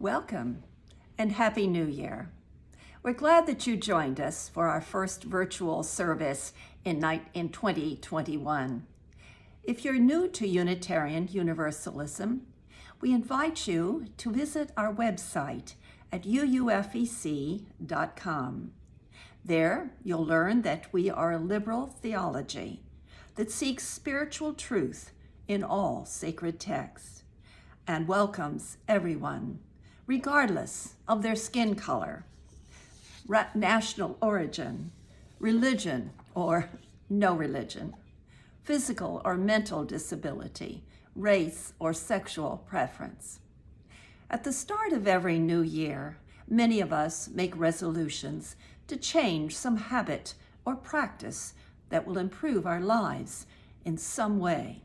Welcome and Happy New Year. We're glad that you joined us for our first virtual service in 2021. If you're new to Unitarian Universalism, we invite you to visit our website at UUFEC.com. There, you'll learn that we are a liberal theology that seeks spiritual truth in all sacred texts and welcomes everyone, regardless of their skin color, national origin, religion or no religion, physical or mental disability, race or sexual preference. At the start of every new year, many of us make resolutions to change some habit or practice that will improve our lives in some way.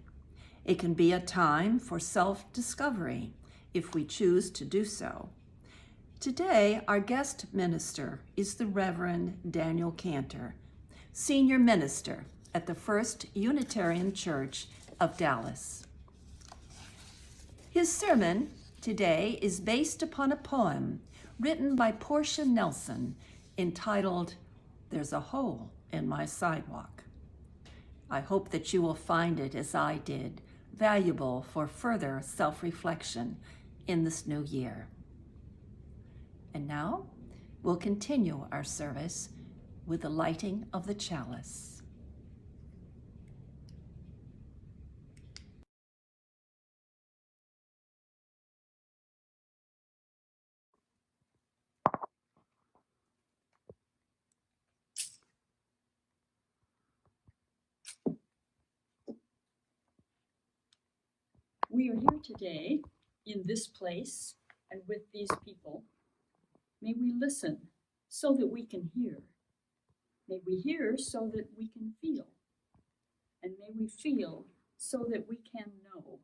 It can be a time for self-discovery if we choose to do so. Today, our guest minister is the Reverend Daniel Kanter, Senior Minister at the First Unitarian Church of Dallas. His sermon today is based upon a poem written by Portia Nelson entitled, "There's a Hole in My Sidewalk." I hope that you will find it, as I did, valuable for further self-reflection in this new year. And now, we'll continue our service with the lighting of the chalice. We are here today in this place and with these people. May we listen so that we can hear. May we hear so that we can feel. And may we feel so that we can know.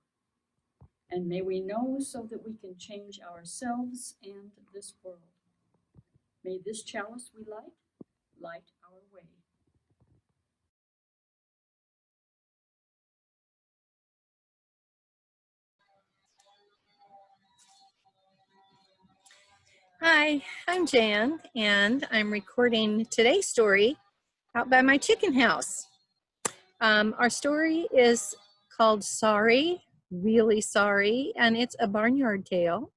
And may we know so that we can change ourselves and this world. May this chalice we light our way. Hi, I'm Jan, and I'm recording today's story out by my chicken house. Our story is called Sorry, Really Sorry, and it's a barnyard tale.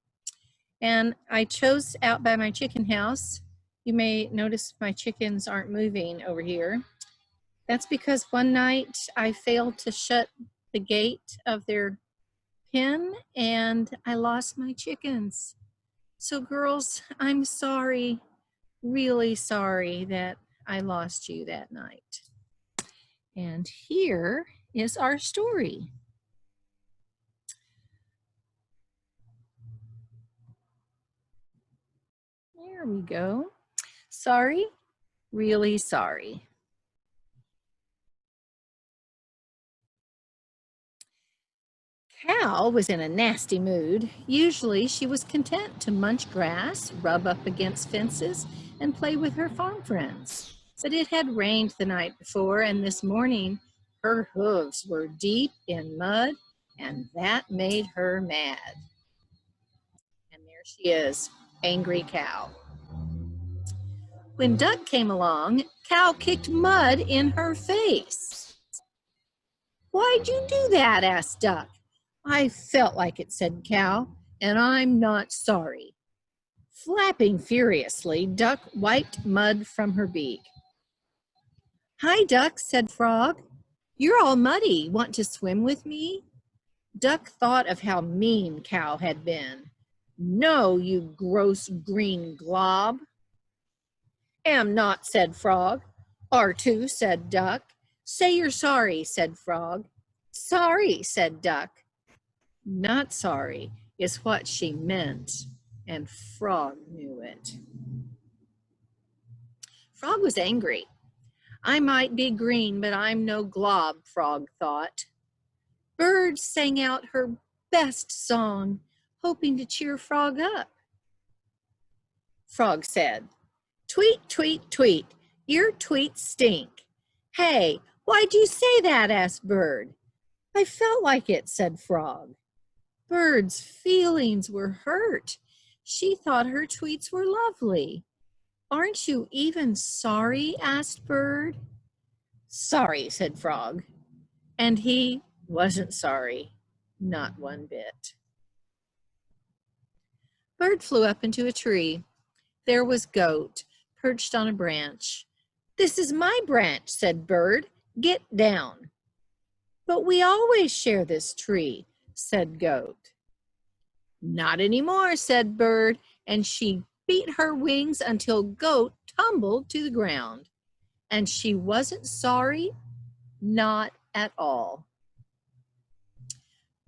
And I chose out by my chicken house. You may notice my chickens aren't moving over here. That's because one night I failed to shut the gate of their pen and I lost my chickens. So girls, I'm sorry, really sorry that I lost you that night. And here is our story. There we go. Sorry, really sorry. Cow was in a nasty mood. Usually she was content to munch grass, rub up against fences, and play with her farm friends. But it had rained the night before, and this morning her hooves were deep in mud, and that made her mad. And there she is, angry Cow. When Duck came along, Cow kicked mud in her face. "Why'd you do that?" asked Duck. "I felt like it," said Cow, "and I'm not sorry." Flapping furiously, Duck wiped mud from her beak. "Hi, Duck," said Frog. "You're all muddy. Want to swim with me?" Duck thought of how mean Cow had been. "No, you gross green glob." "Am not," said Frog. "Are to," said Duck. "Say you're sorry," said Frog. "Sorry," said Duck. Not sorry is what she meant, and Frog knew it. Frog was angry. "I might be green, but I'm no glob," Frog thought. Birds sang out her best song, hoping to cheer Frog up. Frog said, "Tweet, tweet, tweet, your tweets stink." "Hey, why'd you say that?" asked Bird. "I felt like it," said Frog. Bird's feelings were hurt. She thought her tweets were lovely. Aren't you even sorry? Asked Bird. Sorry, said Frog. And he wasn't sorry, not one bit. Bird flew up into a tree. There was Goat, perched on a branch. This is my branch, said Bird. Get down. But we always share this tree, said Goat. Not anymore, said Bird, and she beat her wings until Goat tumbled to the ground. And she wasn't sorry, not at all.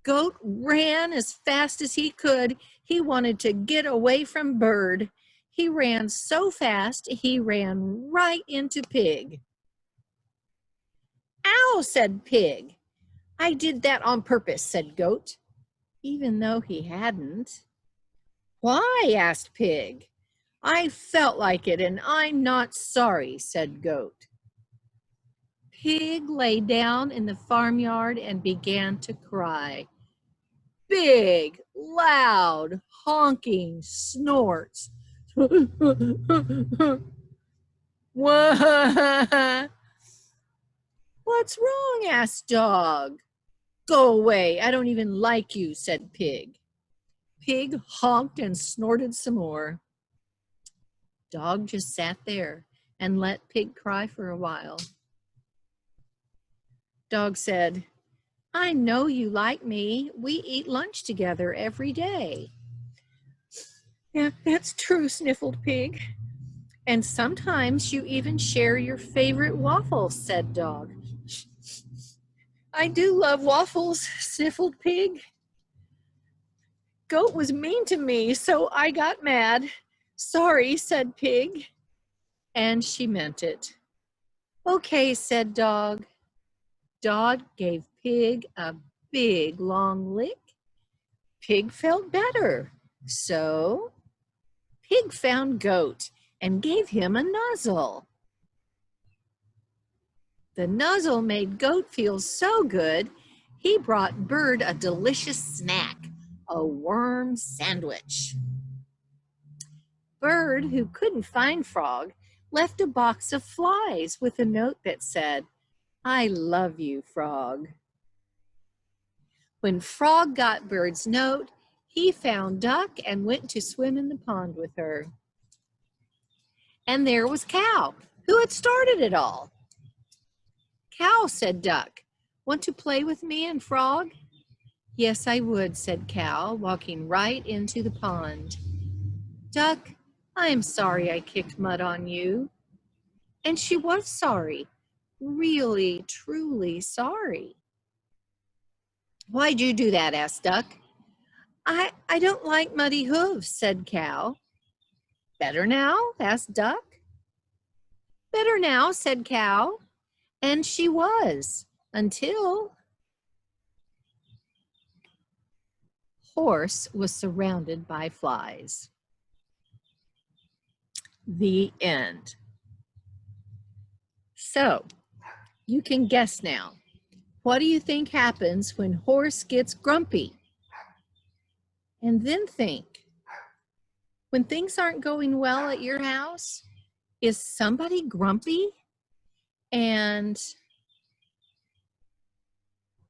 Goat ran as fast as he could. He wanted to get away from Bird. He ran so fast, he ran right into Pig. Ow, said Pig. I did that on purpose, said Goat, even though he hadn't. Why? Asked Pig. I felt like it, and I'm not sorry, said Goat. Pig lay down in the farmyard and began to cry. Big, loud, honking snorts. What's wrong? Asked Dog. Go away, I don't even like you, said Pig. Pig honked and snorted some more. Dog just sat there and let Pig cry for a while. Dog said, I know you like me. We eat lunch together every day. Yeah, that's true, sniffled Pig. And sometimes you even share your favorite waffles, said Dog. I do love waffles, sniffled Pig. Goat was mean to me, so I got mad. Sorry, said Pig. And she meant it. Okay, said Dog. Dog gave Pig a big long lick. Pig felt better. So Pig found Goat and gave him a nuzzle. The nuzzle made Goat feel so good, he brought Bird a delicious snack, a worm sandwich. Bird, who couldn't find Frog, left a box of flies with a note that said, I love you, Frog. When Frog got Bird's note, he found Duck and went to swim in the pond with her. And there was Cow, who had started it all. Cow, said Duck, want to play with me and Frog? Yes, I would, said Cow, walking right into the pond. Duck, I am sorry I kicked mud on you. And she was sorry, really, truly sorry. Why'd you do that? Asked Duck. I don't like muddy hooves, said Cow. Better now? Asked Duck. Better now, said Cow. And she was, until Horse was surrounded by flies. The end. So, you can guess now. What do you think happens when Horse gets grumpy? And then think, when things aren't going well at your house, is somebody grumpy? And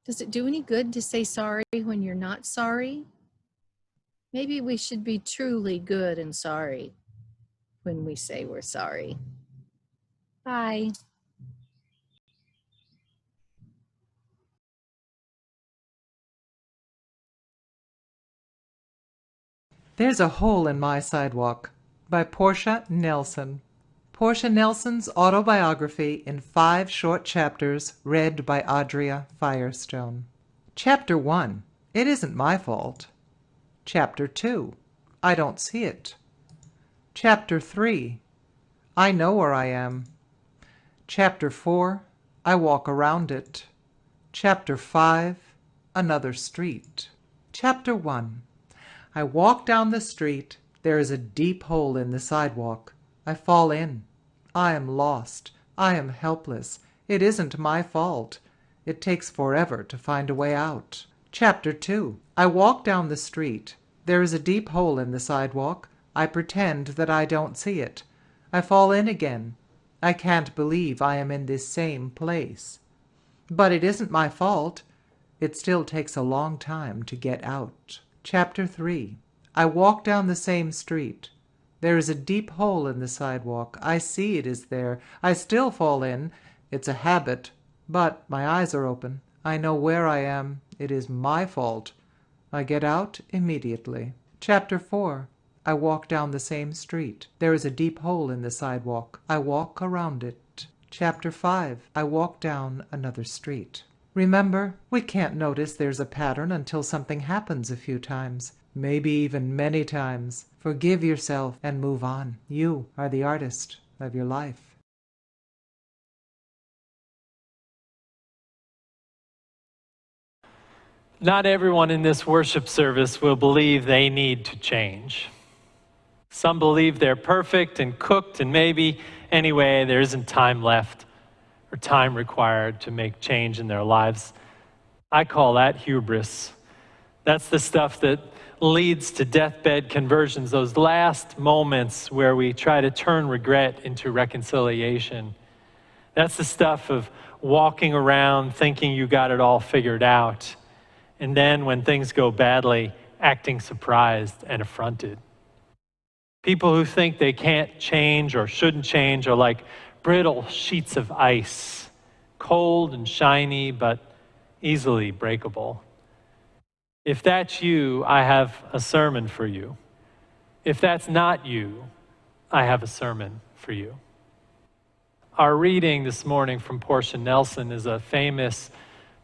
does it do any good to say sorry when you're not sorry? Maybe we should be truly good and sorry when we say we're sorry. Bye. There's a Hole in My Sidewalk by Portia Nelson. Portia Nelson's autobiography in 5 short chapters read by Audria Firestone. Chapter 1, It Isn't My Fault. Chapter 2, I Don't See It. Chapter 3, I Know Where I Am. Chapter 4, I Walk Around It. Chapter 5, Another Street. Chapter 1, I walk down the street. There is a deep hole in the sidewalk. I fall in. I am lost. I am helpless. It isn't my fault. It takes forever to find a way out. Chapter 2. I walk down the street. There is a deep hole in the sidewalk. I pretend that I don't see it. I fall in again. I can't believe I am in this same place. But it isn't my fault. It still takes a long time to get out. Chapter 3. I walk down the same street. There is a deep hole in the sidewalk. I see it is there. I still fall in. It's a habit. But my eyes are open. I know where I am. It is my fault. I get out immediately. Chapter 4. I walk down the same street. There is a deep hole in the sidewalk. I walk around it. Chapter 5. I walk down another street. Remember, we can't notice there's a pattern until something happens a few times, maybe even many times. Forgive yourself and move on. You are the artist of your life. Not everyone in this worship service will believe they need to change. Some believe they're perfect and cooked, and maybe, anyway, there isn't time left or time required to make change in their lives. I call that hubris. That's the stuff that leads to deathbed conversions, those last moments where we try to turn regret into reconciliation. That's the stuff of walking around thinking you got it all figured out, and then when things go badly, acting surprised and affronted. People who think they can't change or shouldn't change are like brittle sheets of ice, cold and shiny, but easily breakable. If that's you, I have a sermon for you. If that's not you, I have a sermon for you. Our reading this morning from Portia Nelson is a famous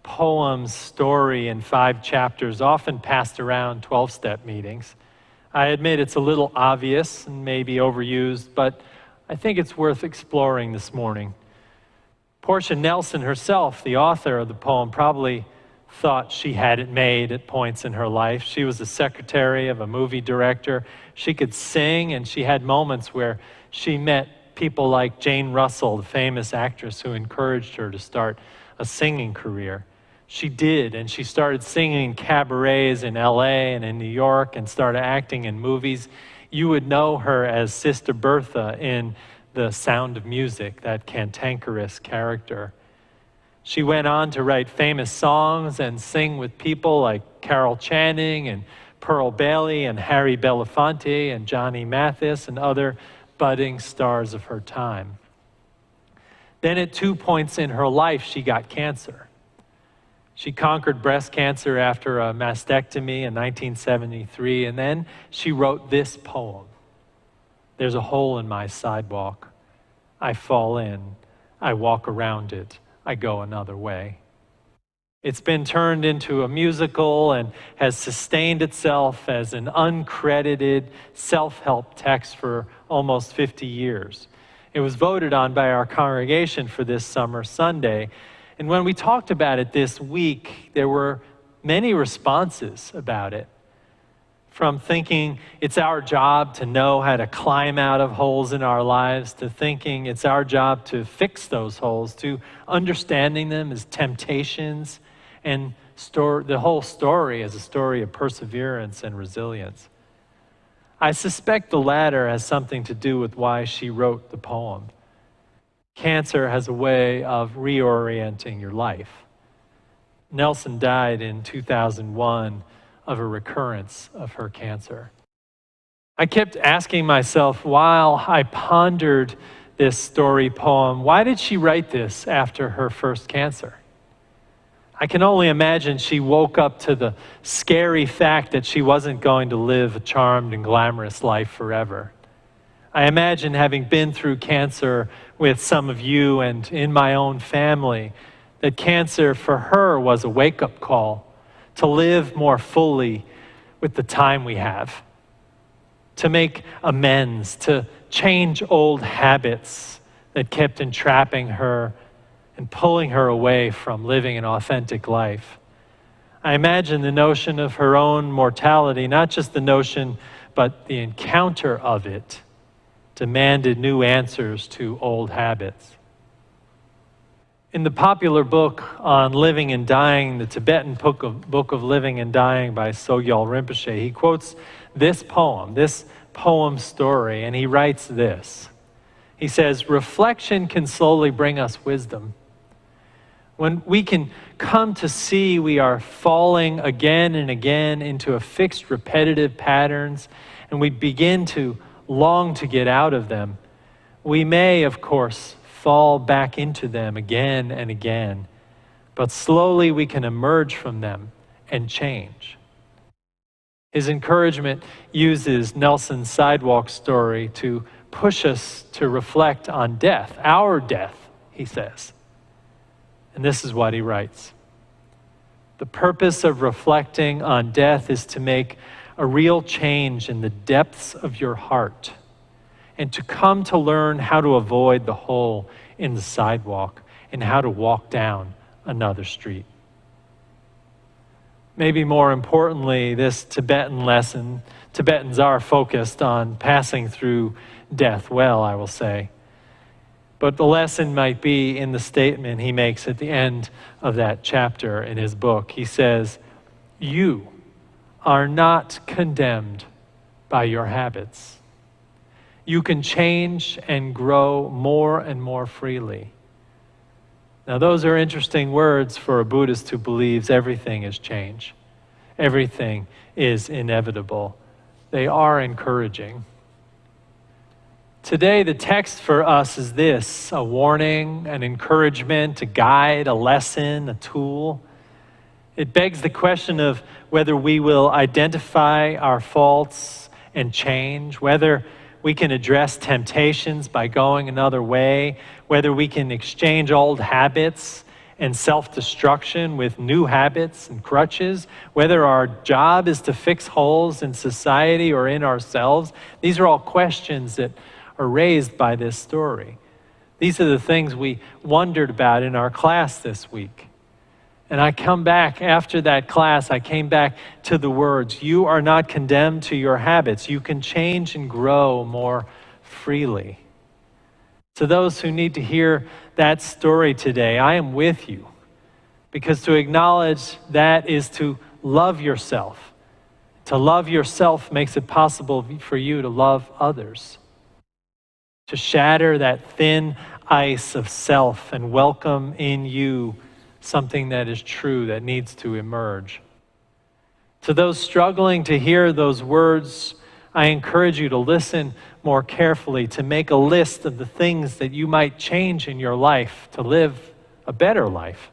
poem story in 5 chapters, often passed around 12-step meetings. I admit it's a little obvious and maybe overused, but I think it's worth exploring this morning. Portia Nelson herself, the author of the poem, probably thought she had it made at points in her life. She was the secretary of a movie director. She could sing, and she had moments where she met people like Jane Russell, the famous actress who encouraged her to start a singing career. She did, and she started singing in cabarets in LA and in New York and started acting in movies. You would know her as Sister Bertha in The Sound of Music, that cantankerous character. She went on to write famous songs and sing with people like Carol Channing and Pearl Bailey and Harry Belafonte and Johnny Mathis and other budding stars of her time. Then at 2 points in her life, she got cancer. She conquered breast cancer after a mastectomy in 1973, and then she wrote this poem. There's a hole in my sidewalk. I fall in. I walk around it. I go another way. It's been turned into a musical and has sustained itself as an uncredited self-help text for almost 50 years. It was voted on by our congregation for this summer Sunday. And when we talked about it this week, there were many responses about it. From thinking it's our job to know how to climb out of holes in our lives, to thinking it's our job to fix those holes, to understanding them as temptations, and the whole story as a story of perseverance and resilience. I suspect the latter has something to do with why she wrote the poem. Cancer has a way of reorienting your life. Nelson died in 2001 of a recurrence of her cancer. I kept asking myself while I pondered this story poem, why did she write this after her first cancer? I can only imagine she woke up to the scary fact that she wasn't going to live a charmed and glamorous life forever. I imagine having been through cancer with some of you and in my own family, that cancer for her was a wake-up call to live more fully with the time we have, to make amends, to change old habits that kept entrapping her and pulling her away from living an authentic life. I imagine the notion of her own mortality, not just the notion, but the encounter of it, demanded new answers to old habits. In the popular book on living and dying, the Tibetan book of Living and Dying by Sogyal Rinpoche, he quotes this poem story, and he writes this. He says, reflection can slowly bring us wisdom. When we can come to see we are falling again and again into a fixed repetitive patterns, and we begin to long to get out of them, we may, of course, fall back into them again and again, but slowly we can emerge from them and change. His encouragement uses Nelson's Sidewalk story to push us to reflect on death, our death, he says. And this is what he writes. The purpose of reflecting on death is to make a real change in the depths of your heart, and to come to learn how to avoid the hole in the sidewalk and how to walk down another street. Maybe more importantly, this Tibetan lesson, Tibetans are focused on passing through death well, I will say. But the lesson might be in the statement he makes at the end of that chapter in his book. He says, you are not condemned by your habits. You can change and grow more and more freely. Now, those are interesting words for a Buddhist who believes everything is change. Everything is inevitable. They are encouraging. Today, the text for us is this: a warning, an encouragement, a guide, a lesson, a tool. It begs the question of whether we will identify our faults and change, whether we can address temptations by going another way, whether we can exchange old habits and self-destruction with new habits and crutches, whether our job is to fix holes in society or in ourselves. These are all questions that are raised by this story. These are the things we wondered about in our class this week. And I come back after that class, I came back to the words, you are not condemned to your habits. You can change and grow more freely. To those who need to hear that story today, I am with you, because to acknowledge that is to love yourself. To love yourself makes it possible for you to love others. To shatter that thin ice of self and welcome in you something that is true, that needs to emerge. To those struggling to hear those words, I encourage you to listen more carefully, to make a list of the things that you might change in your life to live a better life.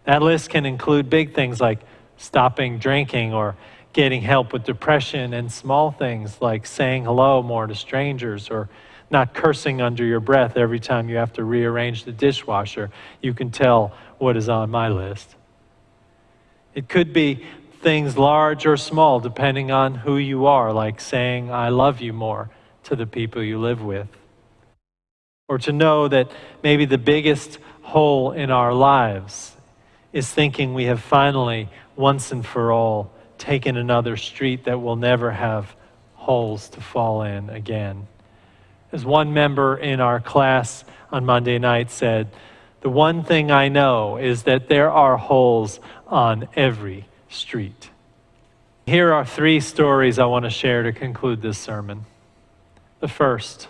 That list can include big things like stopping drinking or getting help with depression, and small things like saying hello more to strangers or not cursing under your breath every time you have to rearrange the dishwasher. You can tell what is on my list. It could be things large or small, depending on who you are, like saying, I love you more to the people you live with. Or to know that maybe the biggest hole in our lives is thinking we have finally, once and for all, taken another street that will never have holes to fall in again. As one member in our class on Monday night said, the one thing I know is that there are holes on every street. Here are 3 stories I want to share to conclude this sermon. The first,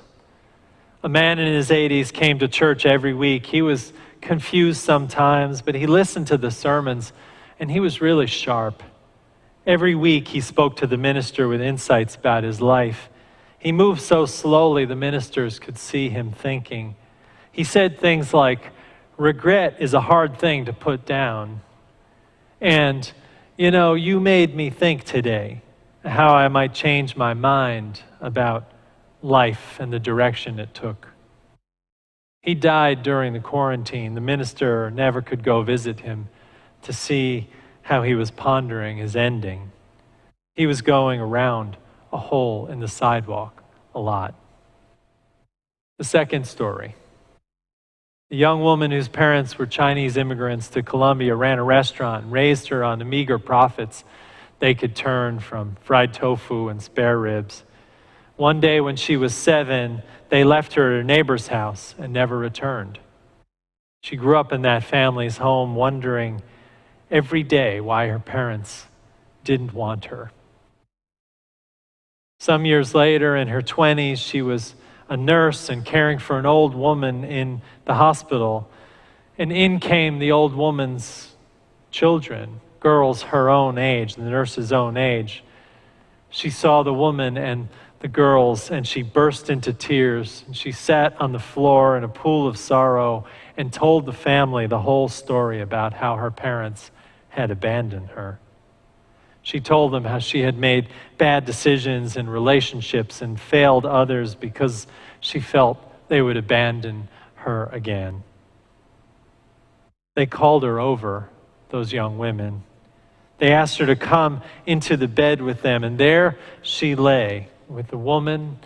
a man in his 80s came to church every week. He was confused sometimes, but he listened to the sermons, and he was really sharp. Every week he spoke to the minister with insights about his life. He moved so slowly the ministers could see him thinking. He said things like, regret is a hard thing to put down. And, you made me think today how I might change my mind about life and the direction it took. He died during the quarantine. The minister never could go visit him to see how he was pondering his ending. He was going around a hole in the sidewalk a lot. The second story. A young woman whose parents were Chinese immigrants to Colombia ran a restaurant and raised her on the meager profits they could turn from fried tofu and spare ribs. One day when she was 7, they left her at a neighbor's house and never returned. She grew up in that family's home, wondering every day why her parents didn't want her. Some years later, in her 20s, she was a nurse and caring for an old woman in the hospital. And in came the old woman's children, girls her own age, the nurse's own age. She saw the woman and the girls, and she burst into tears. And she sat on the floor in a pool of sorrow and told the family the whole story about how her parents had abandoned her. She told them how she had made bad decisions in relationships and failed others because she felt they would abandon her again. They called her over, those young women. They asked her to come into the bed with them, and there she lay with the woman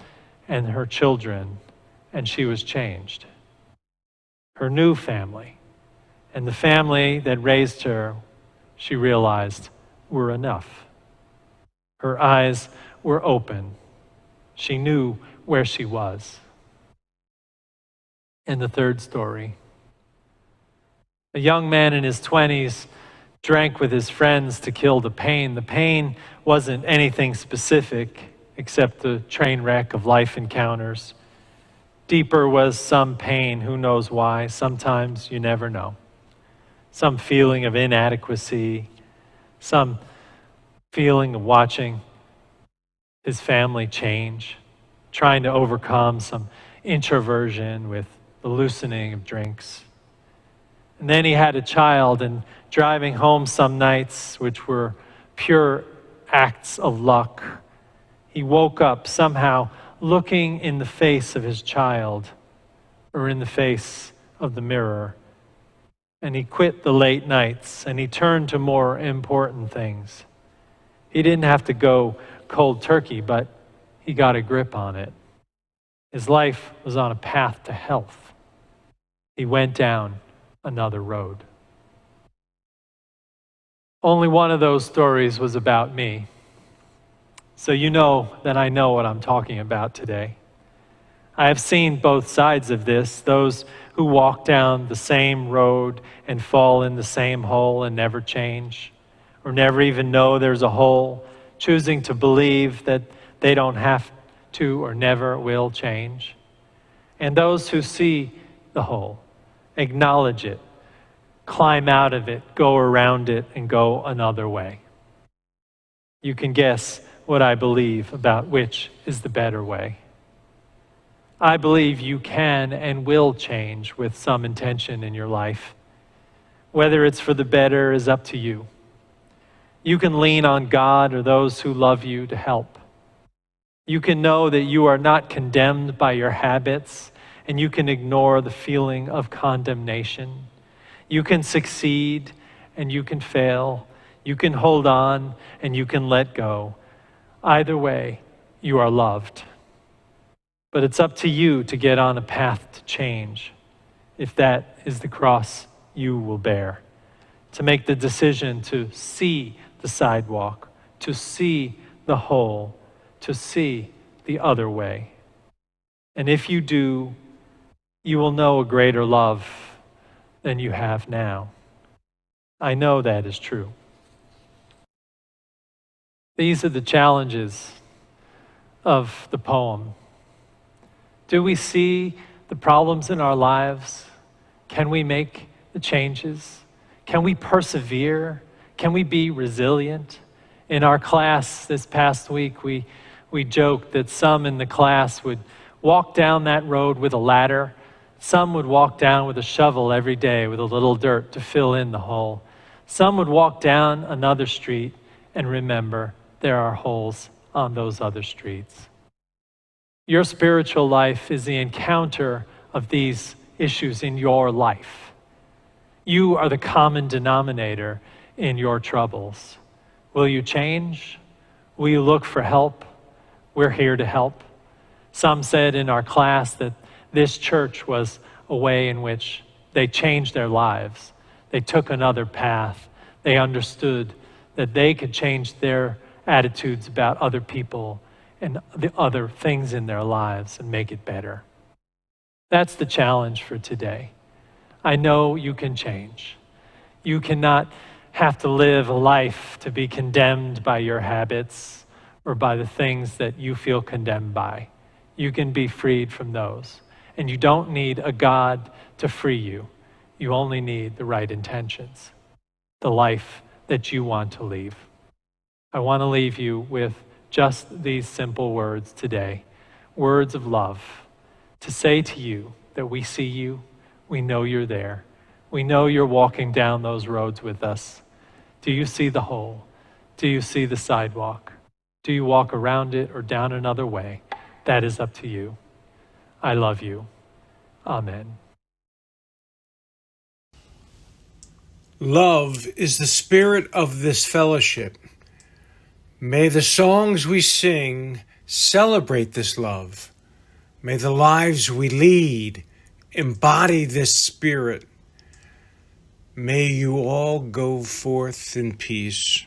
and her children, and she was changed. Her new family and the family that raised her, she realized, were enough. Her eyes were open. She knew where she was. And the third story. A young man in his 20s drank with his friends to kill the pain. The pain wasn't anything specific except the train wreck of life encounters. Deeper was some pain, who knows why. Sometimes you never know. Some feeling of inadequacy, some feeling of watching his family change, trying to overcome some introversion with the loosening of drinks. And then he had a child, and driving home some nights, which were pure acts of luck, he woke up somehow looking in the face of his child or in the face of the mirror. And he quit the late nights and he turned to more important things. He didn't have to go cold turkey, but he got a grip on it. His life was on a path to health. He went down another road. Only one of those stories was about me. So you know that I know what I'm talking about today. I have seen both sides of this, those who walk down the same road and fall in the same hole and never change, or never even know there's a hole, choosing to believe that they don't have to or never will change. And those who see the hole, acknowledge it, climb out of it, go around it, and go another way. You can guess what I believe about which is the better way. I believe you can and will change with some intention in your life. Whether it's for the better is up to you. You can lean on God or those who love you to help. You can know that you are not condemned by your habits, and you can ignore the feeling of condemnation. You can succeed and you can fail. You can hold on and you can let go. Either way, you are loved. But it's up to you to get on a path to change, if that is the cross you will bear. To make the decision to see the sidewalk, to see the hole, to see the other way. And if you do, you will know a greater love than you have now. I know that is true. These are the challenges of the poem. Do we see the problems in our lives? Can we make the changes? Can we persevere? Can we be resilient? In our class this past week, we joked that some in the class would walk down that road with a ladder. Some would walk down with a shovel every day with a little dirt to fill in the hole. Some would walk down another street and remember there are holes on those other streets. Your spiritual life is the encounter of these issues in your life. You are the common denominator in your troubles. Will you change? Will you look for help? We're here to help. Some said in our class that this church was a way in which they changed their lives. They took another path. They understood that they could change their attitudes about other people and the other things in their lives and make it better. That's the challenge for today. I know you can change. You cannot have to live a life to be condemned by your habits or by the things that you feel condemned by. You can be freed from those. And you don't need a God to free you. You only need the right intentions, the life that you want to leave. I want to leave you with just these simple words today, words of love, to say to you that we see you, we know you're there, we know you're walking down those roads with us. Do you see the hole? Do you see the sidewalk? Do you walk around it or down another way? That is up to you. I love you. Amen. Love is the spirit of this fellowship. May the songs we sing celebrate this love. May the lives we lead embody this spirit. May you all go forth in peace.